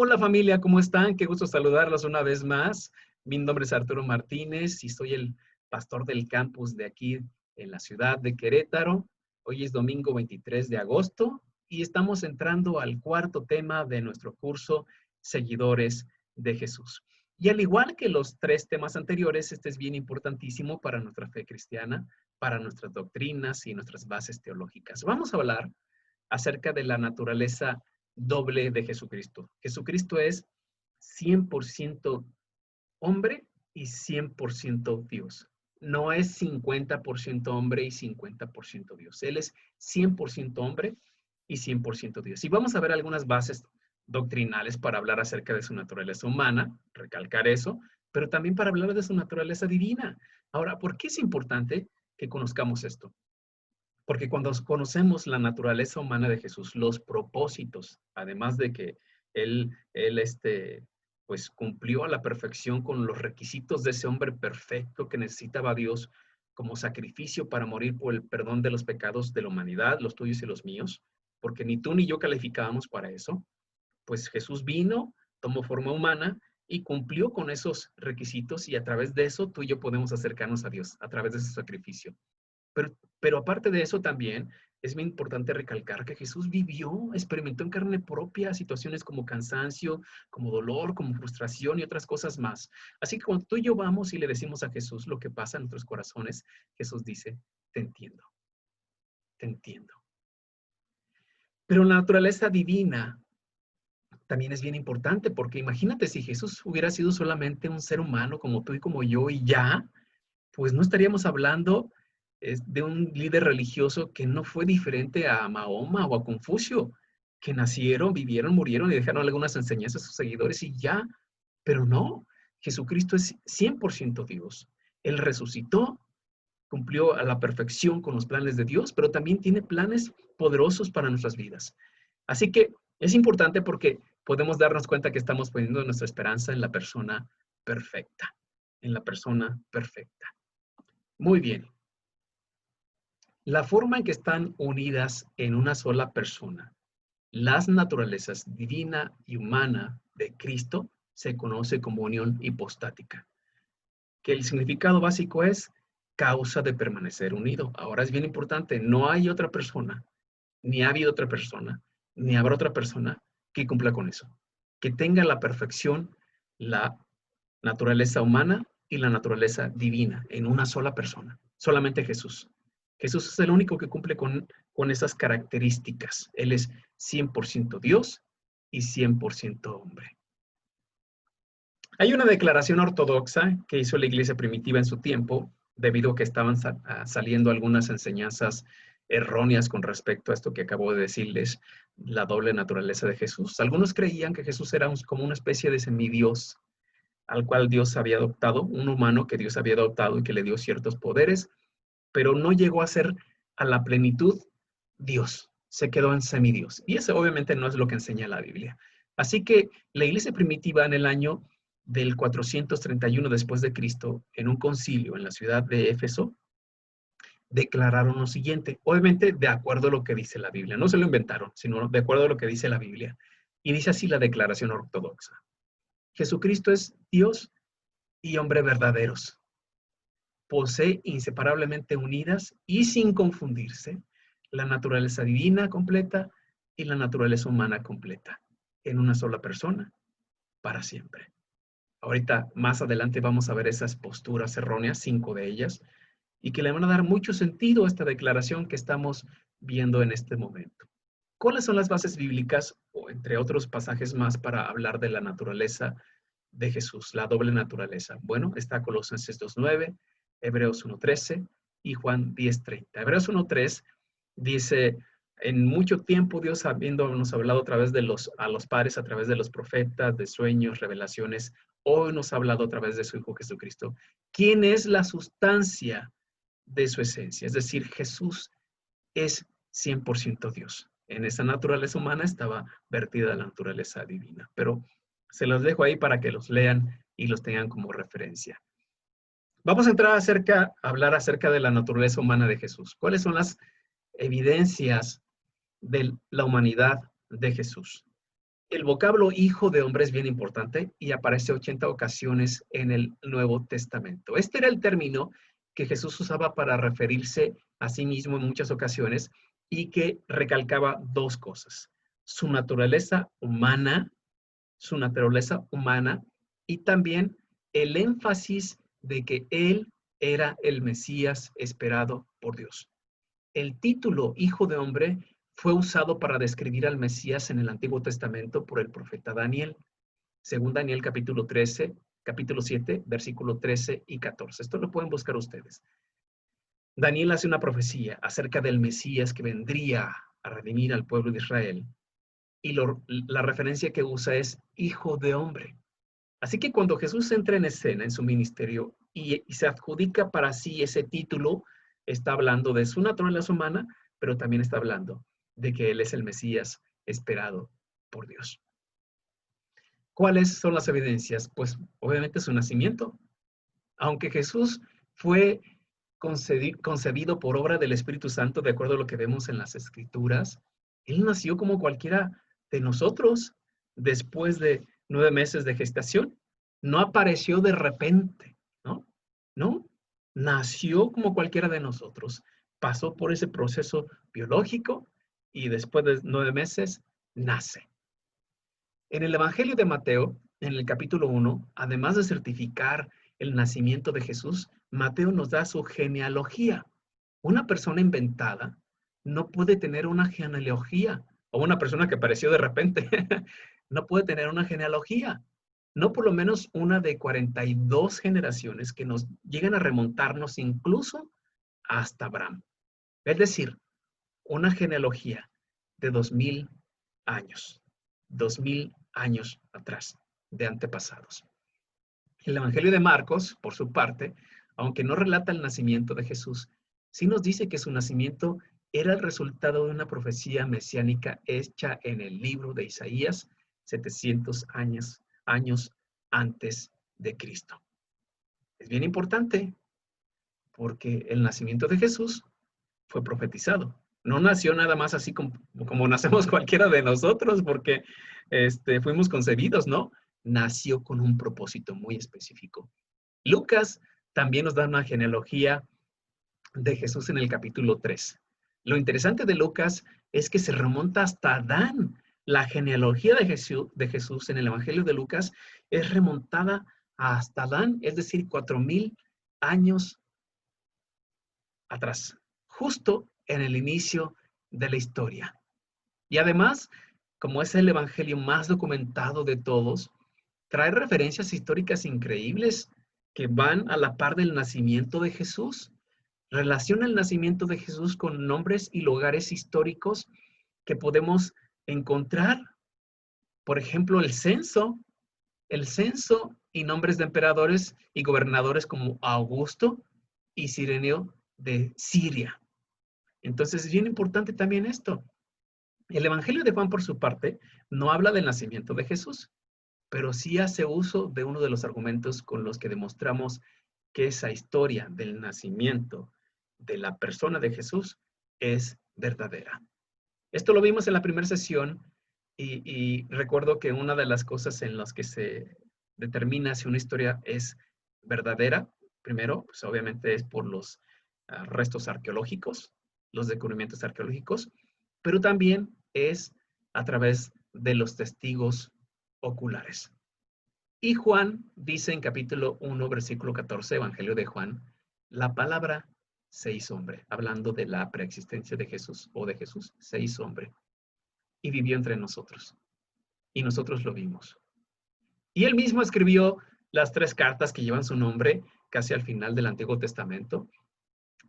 Hola familia, ¿cómo están? Qué gusto saludarlos una vez más. Mi nombre es Arturo Martínez y soy el pastor del campus de aquí en la ciudad de Querétaro. Hoy es domingo 23 de agosto y estamos entrando al cuarto tema de nuestro curso Seguidores de Jesús. Y al igual que los tres temas anteriores, este es bien importantísimo para nuestra fe cristiana, para nuestras doctrinas y nuestras bases teológicas. Vamos a hablar acerca de la naturaleza doble de Jesucristo. Jesucristo es 100% hombre y 100% Dios. No es 50% hombre y 50% Dios. Él es 100% hombre y 100% Dios. Y vamos a ver algunas bases doctrinales para hablar acerca de su naturaleza humana, recalcar eso, pero también para hablar de su naturaleza divina. Ahora, ¿por qué es importante que conozcamos esto? Porque cuando conocemos la naturaleza humana de Jesús, los propósitos, además de que él pues cumplió a la perfección con los requisitos de ese hombre perfecto que necesitaba a Dios como sacrificio para morir por el perdón de los pecados de la humanidad, los tuyos y los míos, porque ni tú ni yo calificábamos para eso, pues Jesús vino, tomó forma humana y cumplió con esos requisitos y a través de eso tú y yo podemos acercarnos a Dios, a través de ese sacrificio. Pero aparte de eso también es muy importante recalcar que Jesús vivió, experimentó en carne propia situaciones como cansancio, como dolor, como frustración y otras cosas más. Así que cuando tú y yo vamos y le decimos a Jesús lo que pasa en nuestros corazones, Jesús dice, te entiendo, te entiendo. Pero la naturaleza divina también es bien importante porque imagínate si Jesús hubiera sido solamente un ser humano como tú y como yo y ya, pues no estaríamos hablando de un líder religioso que no fue diferente a Mahoma o a Confucio, que nacieron, vivieron, murieron y dejaron algunas enseñanzas a sus seguidores y ya. Pero no, Jesucristo es 100% Dios. Él resucitó, cumplió a la perfección con los planes de Dios, pero también tiene planes poderosos para nuestras vidas. Así que es importante porque podemos darnos cuenta que estamos poniendo nuestra esperanza en la persona perfecta, en la persona perfecta. Muy bien. La forma en que están unidas en una sola persona las naturalezas divina y humana de Cristo se conoce como unión hipostática, que el significado básico es causa de permanecer unido. Ahora es bien importante, no hay otra persona, ni ha habido otra persona, ni habrá otra persona que cumpla con eso, que tenga la perfección, la naturaleza humana y la naturaleza divina en una sola persona, solamente Jesús. Jesús es el único que cumple con esas características. Él es 100% Dios y 100% hombre. Hay una declaración ortodoxa que hizo la iglesia primitiva en su tiempo, debido a que estaban saliendo algunas enseñanzas erróneas con respecto a esto que acabo de decirles, la doble naturaleza de Jesús. Algunos creían que Jesús era como una especie de semidios, al cual Dios había adoptado, un humano que Dios había adoptado y que le dio ciertos poderes, pero no llegó a ser a la plenitud Dios, se quedó en semidios. Y eso obviamente no es lo que enseña la Biblia. Así que la iglesia primitiva en el año del 431 después de Cristo, en un concilio en la ciudad de Éfeso, declararon lo siguiente, obviamente de acuerdo a lo que dice la Biblia, no se lo inventaron, sino de acuerdo a lo que dice la Biblia. Y dice así la declaración ortodoxa. Jesucristo es Dios y hombre verdaderos. Posee inseparablemente unidas y sin confundirse la naturaleza divina completa y la naturaleza humana completa en una sola persona para siempre. Ahorita, más adelante, vamos a ver esas posturas erróneas, 5 de ellas, y que le van a dar mucho sentido a esta declaración que estamos viendo en este momento. ¿Cuáles son las bases bíblicas, o entre otros pasajes más, para hablar de la naturaleza de Jesús, la doble naturaleza? Bueno, está Colosenses 2:9, Hebreos 1:13 y Juan 10:30. Hebreos 1:3 dice, en mucho tiempo Dios habiéndonos hablado a través de a los padres, a través de los profetas, de sueños, revelaciones, hoy nos ha hablado a través de su Hijo Jesucristo. ¿Quién es la sustancia de su esencia? Es decir, Jesús es 100% Dios. En esa naturaleza humana estaba vertida la naturaleza divina. Pero se los dejo ahí para que los lean y los tengan como referencia. Vamos a entrar a hablar acerca de la naturaleza humana de Jesús. ¿Cuáles son las evidencias de la humanidad de Jesús? El vocablo hijo de hombre es bien importante y aparece 80 ocasiones en el Nuevo Testamento. Este era el término que Jesús usaba para referirse a sí mismo en muchas ocasiones y que recalcaba dos cosas: su naturaleza humana y también el énfasis de que él era el Mesías esperado por Dios. El título Hijo de Hombre fue usado para describir al Mesías en el Antiguo Testamento por el profeta Daniel, según Daniel capítulo 7, versículo 13 y 14. Esto lo pueden buscar ustedes. Daniel hace una profecía acerca del Mesías que vendría a redimir al pueblo de Israel, y la referencia que usa es Hijo de Hombre. Así que cuando Jesús entra en escena en su ministerio y se adjudica para sí ese título, está hablando de su naturaleza humana, pero también está hablando de que Él es el Mesías esperado por Dios. ¿Cuáles son las evidencias? Pues obviamente su nacimiento. Aunque Jesús fue concebido por obra del Espíritu Santo, de acuerdo a lo que vemos en las Escrituras, Él nació como cualquiera de nosotros después de 9 meses de gestación. No apareció de repente, ¿no? No, nació como cualquiera de nosotros. Pasó por ese proceso biológico y después de 9 meses nace. En el Evangelio de Mateo, en el capítulo 1, además de certificar el nacimiento de Jesús, Mateo nos da su genealogía. Una persona inventada no puede tener una genealogía, o una persona que apareció de repente no puede tener una genealogía. No por lo menos una de 42 generaciones que nos llegan a remontarnos incluso hasta Abraham. Es decir, una genealogía de 2000 años. 2000 años atrás, de antepasados. El Evangelio de Marcos, por su parte, aunque no relata el nacimiento de Jesús, sí nos dice que su nacimiento era el resultado de una profecía mesiánica hecha en el libro de Isaías 700 años antes de Cristo. Es bien importante porque el nacimiento de Jesús fue profetizado. No nació nada más así como nacemos cualquiera de nosotros, porque fuimos concebidos, ¿no? Nació con un propósito muy específico. Lucas también nos da una genealogía de Jesús en el capítulo 3. Lo interesante de Lucas es que se remonta hasta Adán. La genealogía de Jesús en el Evangelio de Lucas es remontada hasta Adán, es decir, 4000 años atrás, justo en el inicio de la historia. Y además, como es el evangelio más documentado de todos, trae referencias históricas increíbles que van a la par del nacimiento de Jesús. Relaciona el nacimiento de Jesús con nombres y lugares históricos que podemos encontrar. Por ejemplo, el censo y nombres de emperadores y gobernadores como Augusto y Cirenio de Siria. Entonces es bien importante también esto. El Evangelio de Juan, por su parte, no habla del nacimiento de Jesús, pero sí hace uso de uno de los argumentos con los que demostramos que esa historia del nacimiento de la persona de Jesús es verdadera. Esto lo vimos en la primera sesión y recuerdo que una de las cosas en las que se determina si una historia es verdadera, primero, pues obviamente es por los restos arqueológicos, los descubrimientos arqueológicos, pero también es a través de los testigos oculares. Y Juan dice en capítulo 1, versículo 14, Evangelio de Juan, la palabra se hizo hombre, hablando de la preexistencia de Jesús o de Jesús, se hizo hombre y vivió entre nosotros. Y nosotros lo vimos. Y él mismo escribió las 3 cartas que llevan su nombre casi al final del Antiguo Testamento.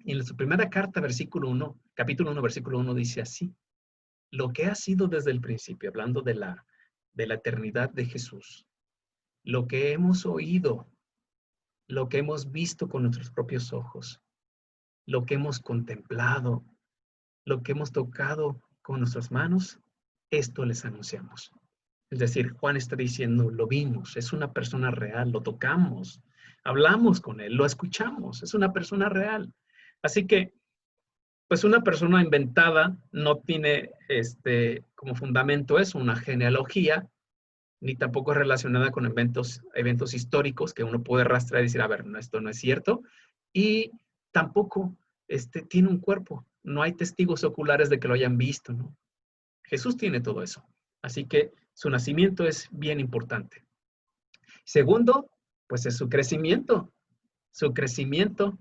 Y en su primera carta, capítulo 1, versículo 1, dice así: lo que ha sido desde el principio, hablando de la eternidad de Jesús, lo que hemos oído, lo que hemos visto con nuestros propios ojos, lo que hemos contemplado, lo que hemos tocado con nuestras manos, esto les anunciamos. Es decir, Juan está diciendo, lo vimos, es una persona real, lo tocamos, hablamos con él, lo escuchamos, es una persona real. Así que pues una persona inventada no tiene como fundamento eso, una genealogía, ni tampoco es relacionada con eventos históricos que uno puede rastrear y decir, a ver, no, esto no es cierto. Y tampoco tiene un cuerpo. No hay testigos oculares de que lo hayan visto, ¿no? Jesús tiene todo eso. Así que su nacimiento es bien importante. Segundo, pues es su crecimiento. Su crecimiento.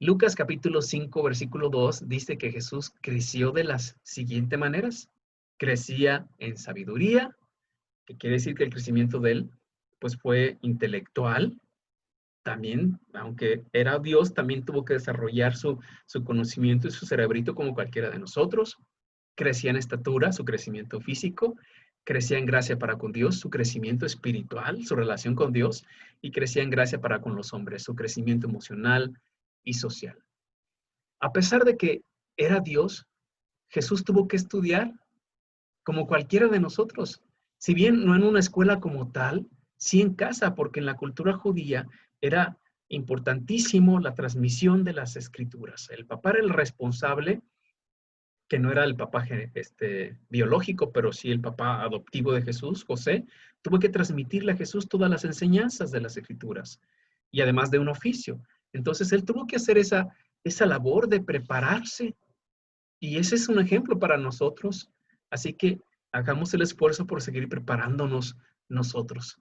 Lucas capítulo 5, versículo 2 dice que Jesús creció de las siguientes maneras. Crecía en sabiduría, que quiere decir que el crecimiento de él pues fue intelectual. También, aunque era Dios, también tuvo que desarrollar su conocimiento y su cerebrito como cualquiera de nosotros. Crecía en estatura, su crecimiento físico, crecía en gracia para con Dios, su crecimiento espiritual, su relación con Dios, y crecía en gracia para con los hombres, su crecimiento emocional y social. A pesar de que era Dios, Jesús tuvo que estudiar como cualquiera de nosotros. Si bien no en una escuela como tal, sí en casa, porque en la cultura judía era importantísimo la transmisión de las escrituras. El papá era el responsable, que no era el papá biológico, pero sí el papá adoptivo de Jesús, José, tuvo que transmitirle a Jesús todas las enseñanzas de las escrituras y además de un oficio. Entonces él tuvo que hacer esa labor de prepararse y ese es un ejemplo para nosotros. Así que hagamos el esfuerzo por seguir preparándonos nosotros.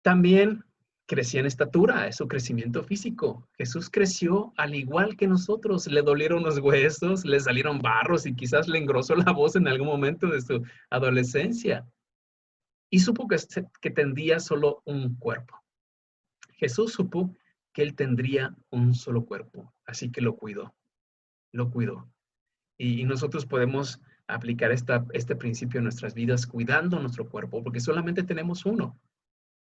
También crecía en estatura, es su crecimiento físico. Jesús creció al igual que nosotros. Le dolieron los huesos, le salieron barros y quizás le engrosó la voz en algún momento de su adolescencia. Y supo que tendría solo un cuerpo. Jesús supo que él tendría un solo cuerpo, así que lo cuidó, lo cuidó. Y nosotros podemos aplicar este principio en nuestras vidas cuidando nuestro cuerpo, porque solamente tenemos uno.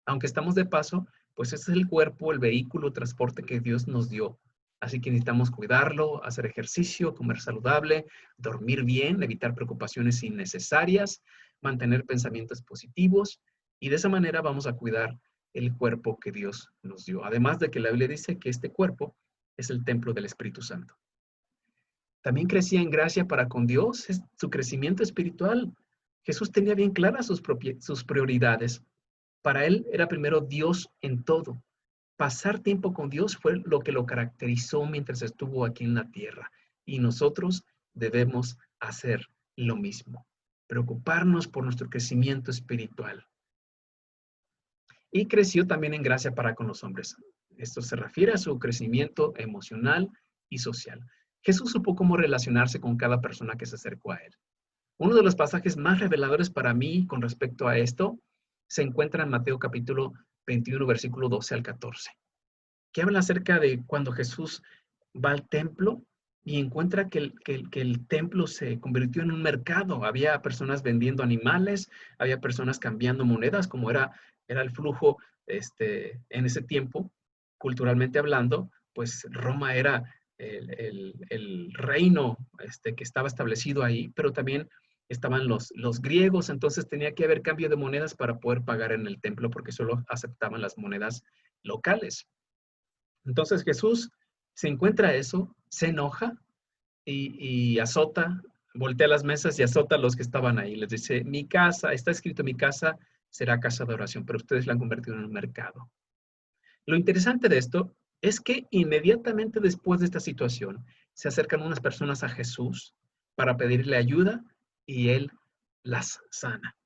Aunque estamos de paso, pues ese es el cuerpo, el vehículo, el transporte que Dios nos dio. Así que necesitamos cuidarlo, hacer ejercicio, comer saludable, dormir bien, evitar preocupaciones innecesarias, mantener pensamientos positivos y de esa manera vamos a cuidar el cuerpo que Dios nos dio. Además de que la Biblia dice que este cuerpo es el templo del Espíritu Santo. También crecía en gracia para con Dios, es su crecimiento espiritual. Jesús tenía bien claras sus prioridades. Para él era primero Dios en todo. Pasar tiempo con Dios fue lo que lo caracterizó mientras estuvo aquí en la tierra. Y nosotros debemos hacer lo mismo. Preocuparnos por nuestro crecimiento espiritual. Y creció también en gracia para con los hombres. Esto se refiere a su crecimiento emocional y social. Jesús supo cómo relacionarse con cada persona que se acercó a él. Uno de los pasajes más reveladores para mí con respecto a esto se encuentra en Mateo capítulo 21, versículo 12 al 14, que habla acerca de cuando Jesús va al templo y encuentra que el templo se convirtió en un mercado. Había personas vendiendo animales, había personas cambiando monedas, como era el flujo en ese tiempo, culturalmente hablando, pues Roma era el reino que estaba establecido ahí, pero también estaban los griegos, entonces tenía que haber cambio de monedas para poder pagar en el templo porque solo aceptaban las monedas locales. Entonces Jesús se encuentra eso, se enoja y azota, voltea las mesas y azota a los que estaban ahí. Les dice, mi casa, está escrito, mi casa será casa de oración, pero ustedes la han convertido en un mercado. Lo interesante de esto es que inmediatamente después de esta situación se acercan unas personas a Jesús para pedirle ayuda y él las sana.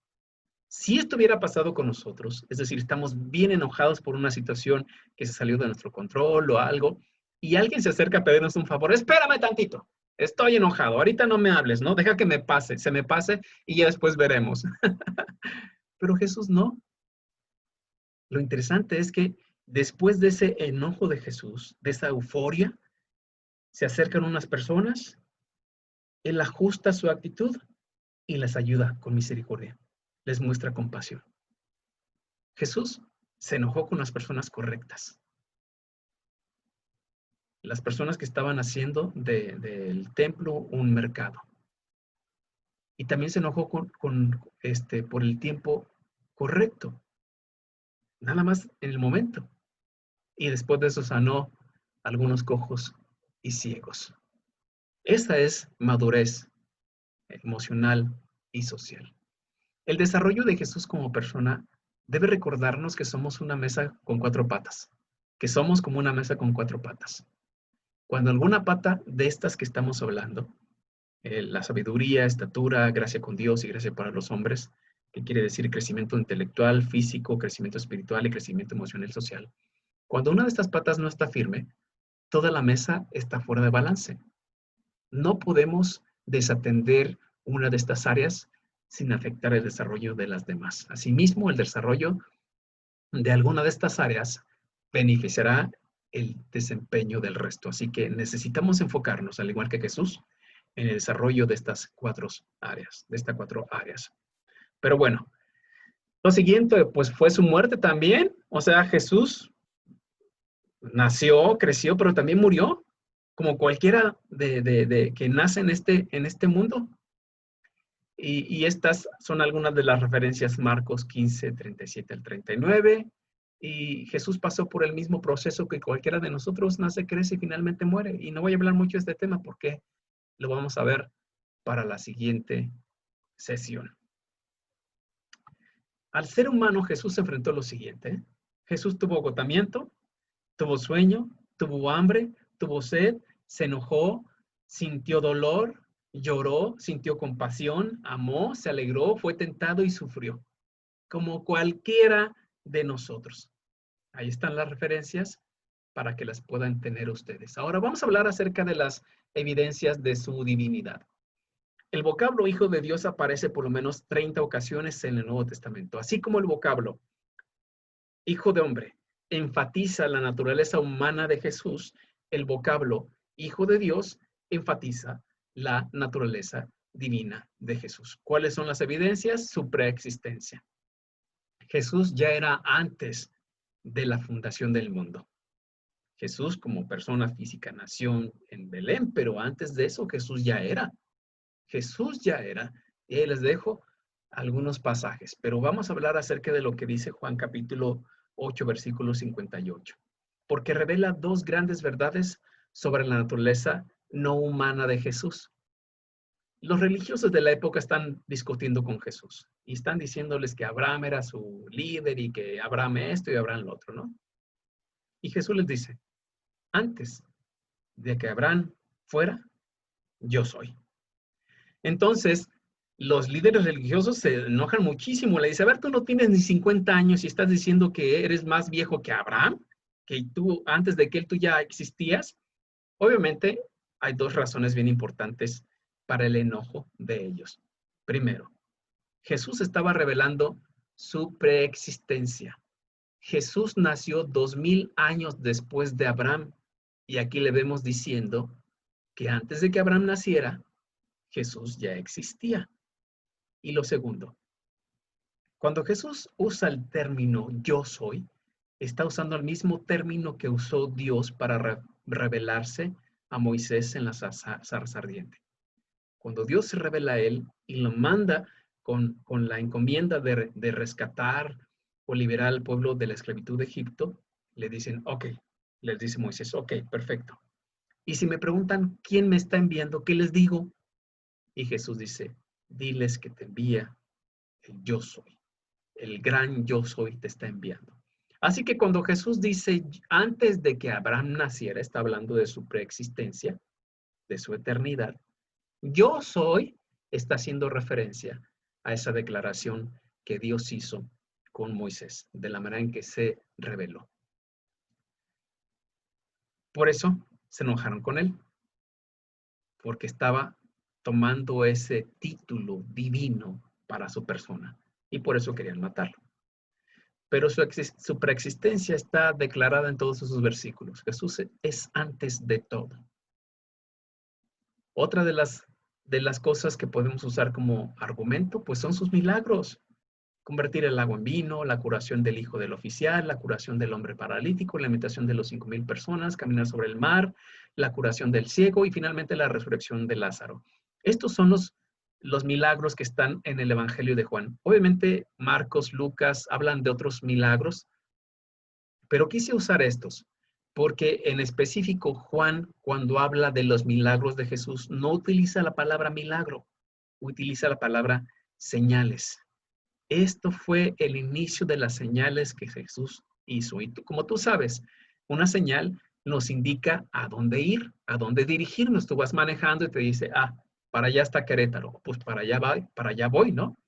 Si esto hubiera pasado con nosotros, es decir, estamos bien enojados por una situación que se salió de nuestro control o algo, y alguien se acerca a pedirnos un favor, espérame tantito, estoy enojado, ahorita no me hables, ¿no? Deja que me pase, se me pase y ya después veremos. Pero Jesús no. Lo interesante es que después de ese enojo de Jesús, de esa euforia, se acercan unas personas, él ajusta su actitud y les ayuda con misericordia, les muestra compasión. Jesús se enojó con las personas correctas. Las personas que estaban haciendo del templo un mercado. Y también se enojó por el tiempo correcto. Nada más en el momento. Y después de eso sanó algunos cojos y ciegos. Esa es madurez emocional y social. El desarrollo de Jesús como persona debe recordarnos que somos una mesa con cuatro patas, que somos como una mesa con cuatro patas. Cuando alguna pata de estas que estamos hablando, la sabiduría, estatura, gracia con Dios y gracia para los hombres, que quiere decir crecimiento intelectual, físico, crecimiento espiritual y crecimiento emocional y social. Cuando una de estas patas no está firme, toda la mesa está fuera de balance. No podemos desatender una de estas áreas sin afectar el desarrollo de las demás. Asimismo, el desarrollo de alguna de estas áreas beneficiará el desempeño del resto. Así que necesitamos enfocarnos, al igual que Jesús, en el desarrollo de estas cuatro áreas. Pero bueno, lo siguiente, pues fue su muerte también. O sea, Jesús nació, creció, pero también murió, como cualquiera que nace en este mundo. Y estas son algunas de las referencias: Marcos 15, 37 al 39. Y Jesús pasó por el mismo proceso que cualquiera de nosotros: nace, crece y finalmente muere. Y no voy a hablar mucho de este tema porque lo vamos a ver para la siguiente sesión. Al ser humano, Jesús se enfrentó a lo siguiente. Jesús tuvo agotamiento, tuvo sueño, tuvo hambre, tuvo sed, se enojó, sintió dolor, lloró, sintió compasión, amó, se alegró, fue tentado y sufrió, como cualquiera de nosotros. Ahí están las referencias para que las puedan tener ustedes. Ahora vamos a hablar acerca de las evidencias de su divinidad. El vocablo Hijo de Dios aparece por lo menos 30 ocasiones en el Nuevo Testamento, así como el vocablo Hijo de Hombre enfatiza la naturaleza humana de Jesús. El vocablo Hijo de Dios enfatiza la naturaleza divina de Jesús. ¿Cuáles son las evidencias? Su preexistencia. Jesús ya era antes de la fundación del mundo. Jesús como persona física nació en Belén, pero antes de eso Jesús ya era. Jesús ya era. Y ahí les dejo algunos pasajes, pero vamos a hablar acerca de lo que dice Juan capítulo 8, versículo 58, porque revela dos grandes verdades sobre la naturaleza no humana de Jesús. Los religiosos de la época están discutiendo con Jesús y están diciéndoles que Abraham era su líder y que Abraham esto y Abraham lo otro, ¿no? Y Jesús les dice: antes de que Abraham fuera, yo soy. Entonces, los líderes religiosos se enojan muchísimo. Le dicen: a ver, tú no tienes ni 50 años y estás diciendo que eres más viejo que Abraham, que tú, antes de que él, tú ya existías. Obviamente, hay dos razones bien importantes para el enojo de ellos. Primero, Jesús estaba revelando su preexistencia. Jesús nació 2000 años después de Abraham. Y aquí le vemos diciendo que antes de que Abraham naciera, Jesús ya existía. Y lo segundo, cuando Jesús usa el término yo soy, está usando el mismo término que usó Dios para revelarse a Moisés en la zarza ardiente. Cuando Dios se revela a él y lo manda con la encomienda de rescatar o liberar al pueblo de la esclavitud de Egipto, le dicen: ok, les dice Moisés: ok, perfecto. Y si me preguntan quién me está enviando, ¿qué les digo? Y Jesús dice: diles que te envía el yo soy. El gran yo soy te está enviando. Así que cuando Jesús dice antes de que Abraham naciera, está hablando de su preexistencia, de su eternidad. Yo soy está haciendo referencia a esa declaración que Dios hizo con Moisés, de la manera en que se reveló. Por eso se enojaron con él, porque estaba tomando ese título divino para su persona, y por eso querían matarlo. Pero su preexistencia está declarada en todos esos versículos. Jesús es antes de todo. Otra de las cosas que podemos usar como argumento, pues son sus milagros. Convertir el agua en vino, la curación del hijo del oficial, la curación del hombre paralítico, la alimentación de los 5,000 personas, caminar sobre el mar, la curación del ciego y finalmente la resurrección de Lázaro. Estos son los milagros que están en el Evangelio de Juan. Obviamente, Marcos, Lucas hablan de otros milagros, pero quise usar estos porque en específico Juan, cuando habla de los milagros de Jesús, no utiliza la palabra milagro, utiliza la palabra señales. Esto fue el inicio de las señales que Jesús hizo. Y como tú sabes, una señal nos indica a dónde ir, a dónde dirigirnos. Tú vas manejando y te dice, para allá está Querétaro. Pues para allá voy, ¿no?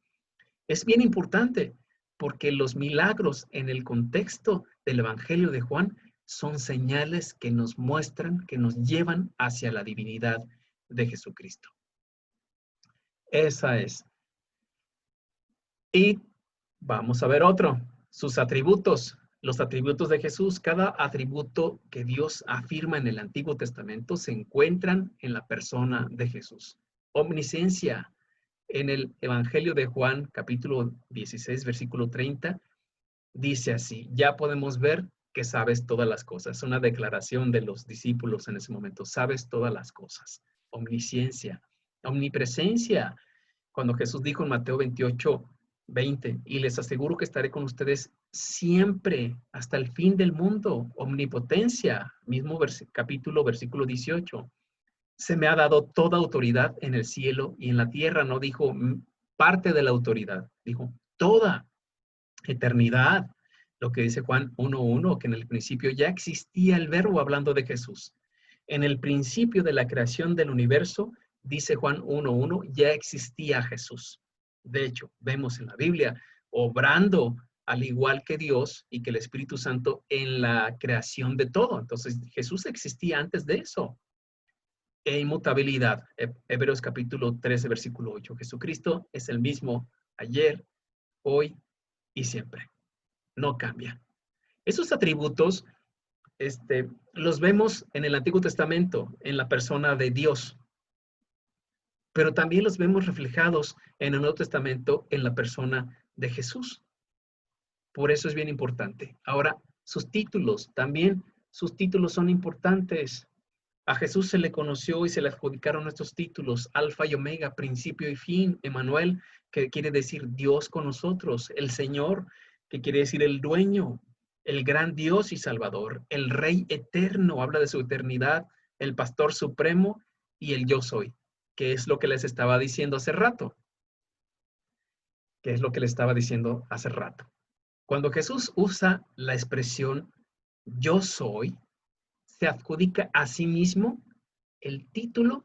Es bien importante porque los milagros en el contexto del Evangelio de Juan son señales que nos muestran, que nos llevan hacia la divinidad de Jesucristo. Esa es. Y vamos a ver otro, sus atributos. Los atributos de Jesús, cada atributo que Dios afirma en el Antiguo Testamento se encuentran en la persona de Jesús. Omnisciencia. En el Evangelio de Juan, capítulo 16, versículo 30, dice así, ya podemos ver que sabes todas las cosas. Una declaración de los discípulos en ese momento, sabes todas las cosas. Omnisciencia, omnipresencia. Cuando Jesús dijo en Mateo 28, 20, y les aseguro que estaré con ustedes siempre hasta el fin del mundo. Omnipotencia, mismo capítulo, versículo 18. Se me ha dado toda autoridad en el cielo y en la tierra. No dijo parte de la autoridad, dijo toda eternidad. Lo que dice Juan 1:1, que en el principio ya existía el verbo, hablando de Jesús. En el principio de la creación del universo, dice Juan 1:1, ya existía Jesús. De hecho, vemos en la Biblia obrando al igual que Dios y que el Espíritu Santo en la creación de todo. Entonces, Jesús existía antes de eso. E inmutabilidad. Hebreos capítulo 13, versículo 8. Jesucristo es el mismo ayer, hoy y siempre. No cambia. Esos atributos los vemos en el Antiguo Testamento, en la persona de Dios, pero también los vemos reflejados en el Nuevo Testamento, en la persona de Jesús. Por eso es bien importante. Ahora, sus títulos, también sus títulos son importantes. A Jesús se le conoció y se le adjudicaron estos títulos, Alfa y Omega, principio y fin, Emmanuel, que quiere decir Dios con nosotros, el Señor, que quiere decir el dueño, el gran Dios y Salvador, el Rey eterno, habla de su eternidad, el Pastor supremo y el Yo soy, que es lo que les estaba diciendo hace rato. Que es lo que les estaba diciendo hace rato. Cuando Jesús usa la expresión Yo soy, se adjudica a sí mismo el título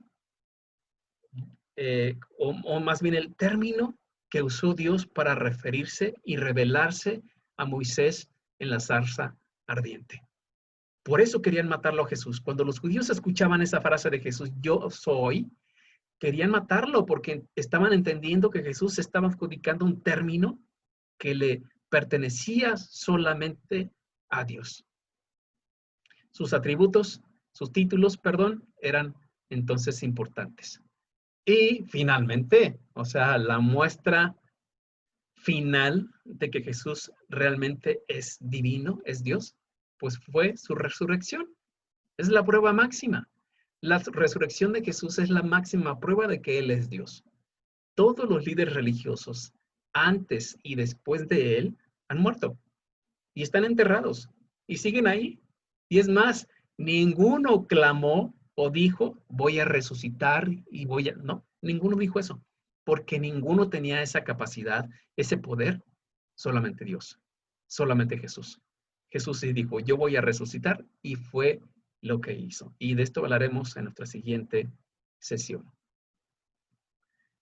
o más bien el término que usó Dios para referirse y revelarse a Moisés en la zarza ardiente. Por eso querían matarlo a Jesús. Cuando los judíos escuchaban esa frase de Jesús, yo soy, querían matarlo porque estaban entendiendo que Jesús estaba adjudicando un término que le pertenecía solamente a Dios. Sus atributos, sus títulos, perdón, eran entonces importantes. Y finalmente, o sea, la muestra final de que Jesús realmente es divino, es Dios, pues fue su resurrección. Es la prueba máxima. La resurrección de Jesús es la máxima prueba de que Él es Dios. Todos los líderes religiosos, antes y después de Él, han muerto y están enterrados y siguen ahí. Y es más, ninguno clamó o dijo, voy a resucitar y voy a... No, ninguno dijo eso, porque ninguno tenía esa capacidad, ese poder, solamente Dios, solamente Jesús. Jesús sí dijo, yo voy a resucitar y fue lo que hizo. Y de esto hablaremos en nuestra siguiente sesión.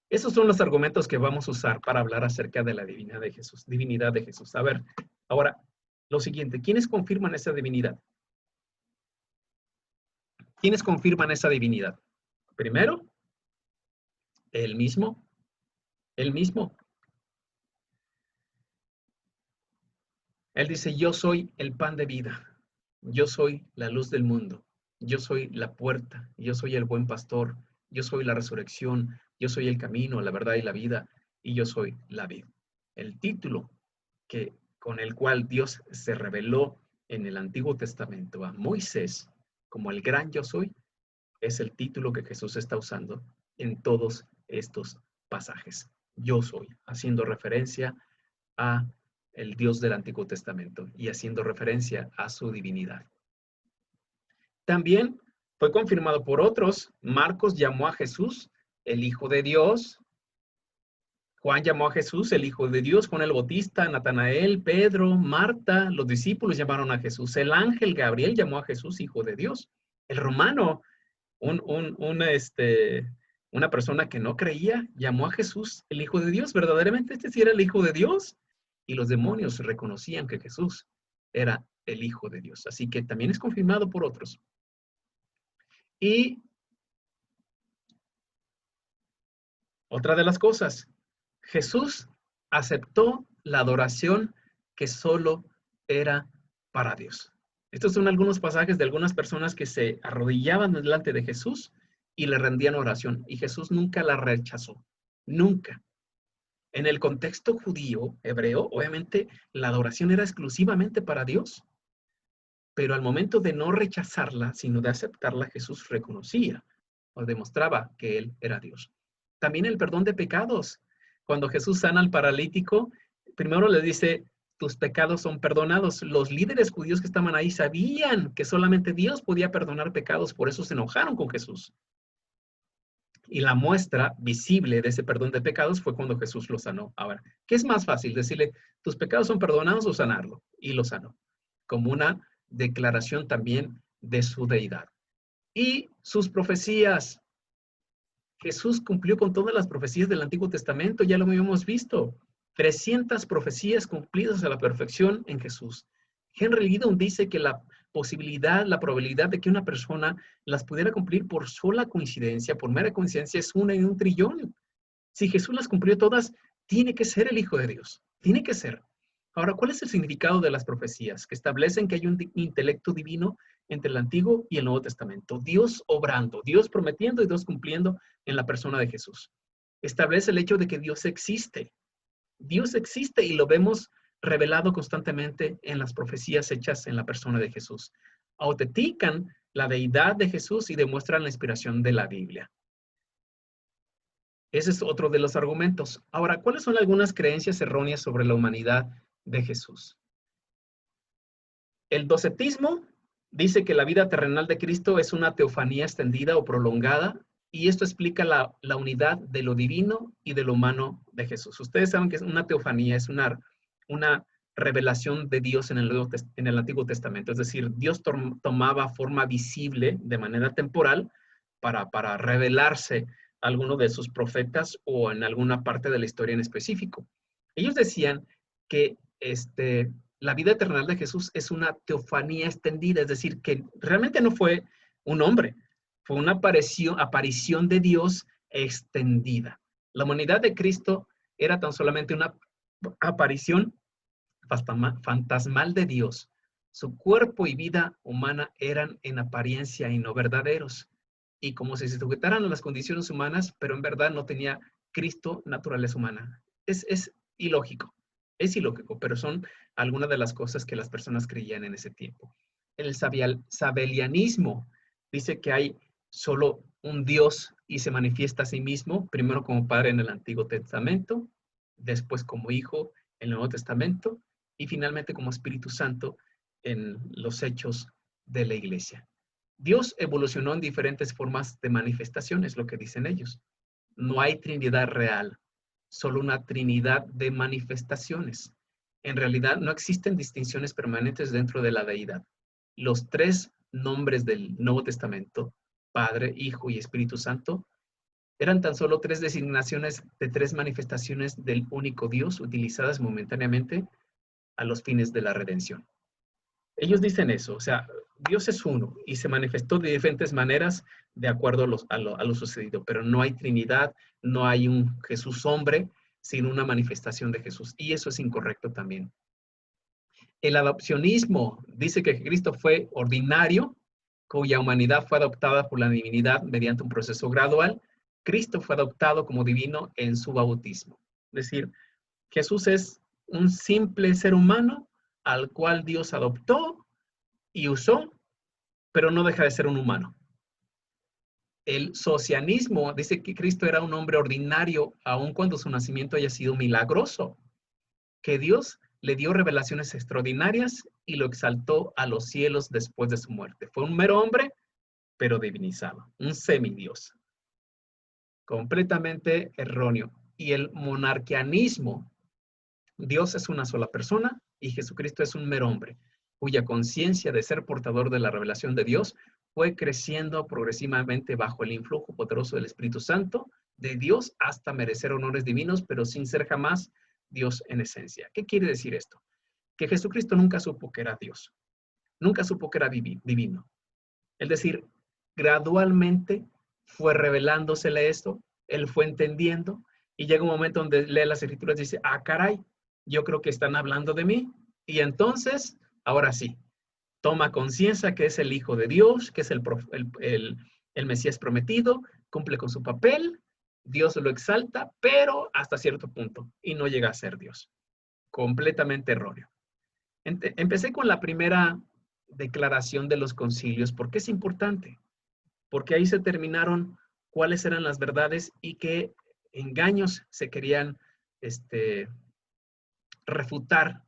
Esos son los argumentos que vamos a usar para hablar acerca de la divinidad de Jesús. Divinidad de Jesús. A ver, ahora, lo siguiente, ¿quiénes confirman esa divinidad? ¿Quiénes confirman esa divinidad? Primero, él mismo. Él mismo. Él dice, yo soy el pan de vida. Yo soy la luz del mundo. Yo soy la puerta. Yo soy el buen pastor. Yo soy la resurrección. Yo soy el camino, la verdad y la vida. Y yo soy la vida. El título con el cual Dios se reveló en el Antiguo Testamento a Moisés como el gran yo soy, es el título que Jesús está usando en todos estos pasajes. Yo soy, haciendo referencia a el Dios del Antiguo Testamento y haciendo referencia a su divinidad. También fue confirmado por otros. Marcos llamó a Jesús el Hijo de Dios. Juan llamó a Jesús el Hijo de Dios. Juan el Bautista, Natanael, Pedro, Marta, los discípulos llamaron a Jesús. El ángel Gabriel llamó a Jesús Hijo de Dios. El romano, una persona que no creía, llamó a Jesús el Hijo de Dios. Verdaderamente este sí era el Hijo de Dios. Y los demonios reconocían que Jesús era el Hijo de Dios. Así que también es confirmado por otros. Y otra de las cosas, Jesús aceptó la adoración que solo era para Dios. Estos son algunos pasajes de algunas personas que se arrodillaban delante de Jesús y le rendían oración. Y Jesús nunca la rechazó. Nunca. En el contexto judío, hebreo, obviamente la adoración era exclusivamente para Dios. Pero al momento de no rechazarla, sino de aceptarla, Jesús reconocía o demostraba que Él era Dios. También el perdón de pecados. Cuando Jesús sana al paralítico, primero le dice, tus pecados son perdonados. Los líderes judíos que estaban ahí sabían que solamente Dios podía perdonar pecados, por eso se enojaron con Jesús. Y la muestra visible de ese perdón de pecados fue cuando Jesús lo sanó. Ahora, ¿qué es más fácil? Decirle, tus pecados son perdonados o sanarlo. Y lo sanó. Como una declaración también de su deidad. Y sus profecías. Jesús cumplió con todas las profecías del Antiguo Testamento, ya lo habíamos visto. 300 profecías cumplidas a la perfección en Jesús. Henry Giddens dice que la probabilidad de que una persona las pudiera cumplir por sola coincidencia, por mera coincidencia, es 1 en 1.000.000.000. Si Jesús las cumplió todas, tiene que ser el Hijo de Dios. Tiene que ser. Ahora, ¿cuál es el significado de las profecías? Que establecen que hay un intelecto divino entre el Antiguo y el Nuevo Testamento. Dios obrando, Dios prometiendo y Dios cumpliendo en la persona de Jesús. Establece el hecho de que Dios existe. Dios existe y lo vemos revelado constantemente en las profecías hechas en la persona de Jesús. Autentican la deidad de Jesús y demuestran la inspiración de la Biblia. Ese es otro de los argumentos. Ahora, ¿cuáles son algunas creencias erróneas sobre la humanidad de Jesús? El docetismo dice que la vida terrenal de Cristo es una teofanía extendida o prolongada, y esto explica la unidad de lo divino y de lo humano de Jesús. Ustedes saben que es una teofanía, es una revelación de Dios en el Antiguo Testamento. Es decir, Dios tomaba forma visible de manera temporal para revelarse a alguno de sus profetas o en alguna parte de la historia en específico. Ellos decían que la vida terrenal de Jesús es una teofanía extendida, es decir, que realmente no fue un hombre, fue una aparición de Dios extendida. La humanidad de Cristo era tan solamente una aparición fantasmal de Dios. Su cuerpo y vida humana eran en apariencia y no verdaderos, y como si se sujetaran a las condiciones humanas, pero en verdad no tenía Cristo naturaleza humana. Es ilógico. Es ilógico, pero son algunas de las cosas que las personas creían en ese tiempo. El sabelianismo dice que hay solo un Dios y se manifiesta a sí mismo, primero como Padre en el Antiguo Testamento, después como Hijo en el Nuevo Testamento y finalmente como Espíritu Santo en los hechos de la Iglesia. Dios evolucionó en diferentes formas de manifestaciones, lo que dicen ellos. No hay Trinidad real, solo una Trinidad de manifestaciones. En realidad no existen distinciones permanentes dentro de la deidad. Los 3 nombres del Nuevo Testamento, Padre, Hijo y Espíritu Santo, eran tan solo 3 designaciones de 3 manifestaciones del único Dios utilizadas momentáneamente a los fines de la redención. Ellos dicen eso, o sea, Dios es uno y se manifestó de diferentes maneras de acuerdo a lo sucedido, pero no hay Trinidad, no hay un Jesús hombre, sino una manifestación de Jesús, y eso es incorrecto también. El adopcionismo dice que Cristo fue ordinario, cuya humanidad fue adoptada por la divinidad mediante un proceso gradual. Cristo fue adoptado como divino en su bautismo. Es decir, Jesús es un simple ser humano al cual Dios adoptó y usó, pero no deja de ser un humano. El socianismo dice que Cristo era un hombre ordinario, aun cuando su nacimiento haya sido milagroso, que Dios le dio revelaciones extraordinarias y lo exaltó a los cielos después de su muerte. Fue un mero hombre, pero divinizado, un semidios. Completamente erróneo. Y el monarquianismo, Dios es una sola persona y Jesucristo es un mero hombre, cuya conciencia de ser portador de la revelación de Dios fue creciendo progresivamente bajo el influjo poderoso del Espíritu Santo de Dios hasta merecer honores divinos, pero sin ser jamás Dios en esencia. ¿Qué quiere decir esto? Que Jesucristo nunca supo que era Dios, nunca supo que era divino. Es decir, gradualmente fue revelándosele esto, él fue entendiendo, y llega un momento donde lee las escrituras y dice, ah, caray, yo creo que están hablando de mí, y entonces, ahora sí, toma conciencia que es el Hijo de Dios, que es el Mesías prometido, cumple con su papel, Dios lo exalta, pero hasta cierto punto, y no llega a ser Dios. Completamente erróneo. Empecé con la primera declaración de los concilios, porque es importante, porque ahí se terminaron cuáles eran las verdades y qué engaños se querían refutar,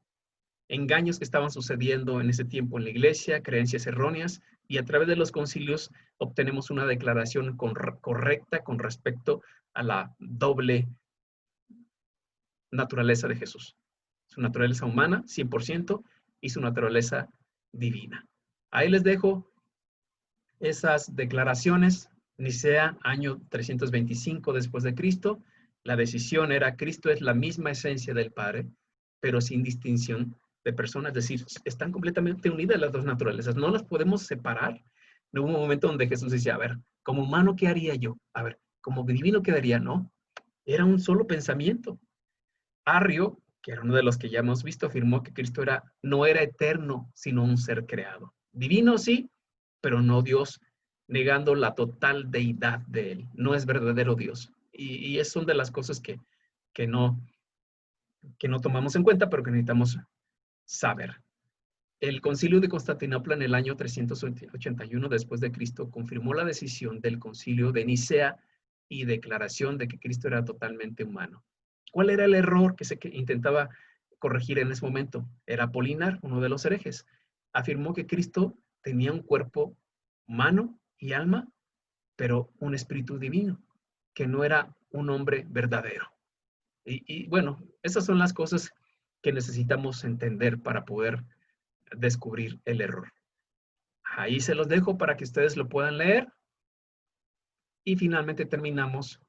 engaños que estaban sucediendo en ese tiempo en la iglesia, creencias erróneas, y a través de los concilios obtenemos una declaración correcta con respecto a la doble naturaleza de Jesús. Su naturaleza humana, 100%, y su naturaleza divina. Ahí les dejo esas declaraciones. Nicea, año 325 después de Cristo. La decisión era, Cristo es la misma esencia del Padre, pero sin distinción de personas. Es decir, están completamente unidas las dos naturalezas. No las podemos separar. No hubo un momento donde Jesús decía, a ver, como humano, ¿qué haría yo? A ver, como divino, ¿qué haría? No. Era un solo pensamiento. Arrio, que era uno de los que ya hemos visto, afirmó que Cristo no era eterno, sino un ser creado. Divino sí, pero no Dios, negando la total deidad de él. No es verdadero Dios. Y es una de las cosas que no tomamos en cuenta, pero que necesitamos saber. El Concilio de Constantinopla en el año 381 después de Cristo confirmó la decisión del Concilio de Nicea y declaración de que Cristo era totalmente humano. ¿Cuál era el error que se intentaba corregir en ese momento? Era Apolinar, uno de los herejes. Afirmó que Cristo tenía un cuerpo humano y alma, pero un espíritu divino, que no era un hombre verdadero. Y bueno, esas son las cosas que necesitamos entender para poder descubrir el error. Ahí se los dejo para que ustedes lo puedan leer. Y finalmente terminamos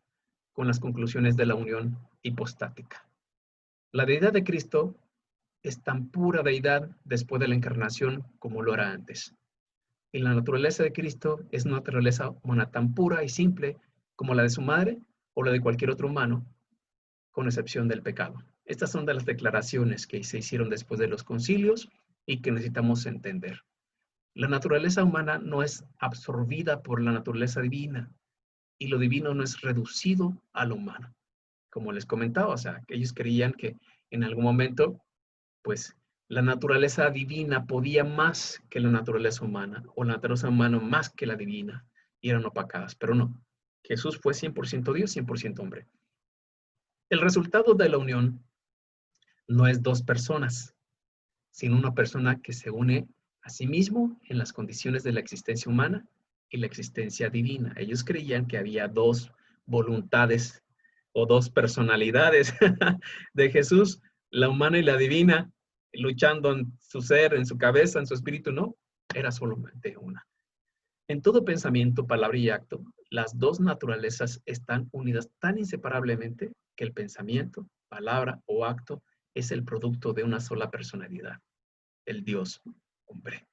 con las conclusiones de la unión hipostática. La deidad de Cristo es tan pura deidad después de la encarnación como lo era antes. Y la naturaleza de Cristo es una naturaleza humana tan pura y simple como la de su madre o la de cualquier otro humano, con excepción del pecado. Estas son de las declaraciones que se hicieron después de los concilios y que necesitamos entender. La naturaleza humana no es absorbida por la naturaleza divina y lo divino no es reducido a lo humano. Como les comentaba, o sea, que ellos creían que en algún momento, pues, la naturaleza divina podía más que la naturaleza humana, o la naturaleza humana más que la divina, y eran opacadas, pero no. Jesús fue 100% Dios, 100% hombre. El resultado de la unión no es dos personas, sino una persona que se une a sí mismo en las condiciones de la existencia humana y la existencia divina. Ellos creían que había dos voluntades o dos personalidades de Jesús, la humana y la divina, luchando en su ser, en su cabeza, en su espíritu. No, era solamente una. En todo pensamiento, palabra y acto, las dos naturalezas están unidas tan inseparablemente que el pensamiento, palabra o acto es el producto de una sola personalidad, el Dios hombre.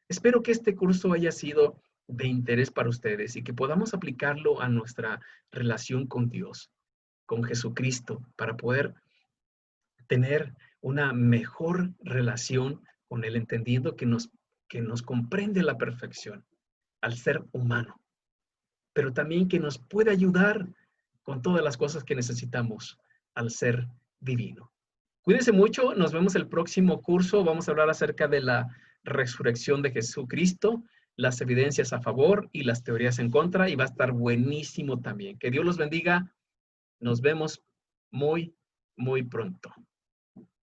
Espero que este curso haya sido de interés para ustedes y que podamos aplicarlo a nuestra relación con Dios, con Jesucristo, para poder tener una mejor relación con Él, entendiendo que nos comprende a la perfección al ser humano, pero también que nos puede ayudar con todas las cosas que necesitamos al ser divino. Cuídense mucho, nos vemos el próximo curso. Vamos a hablar acerca de la resurrección de Jesucristo, las evidencias a favor y las teorías en contra, y va a estar buenísimo también. Que Dios los bendiga. Nos vemos muy, muy pronto.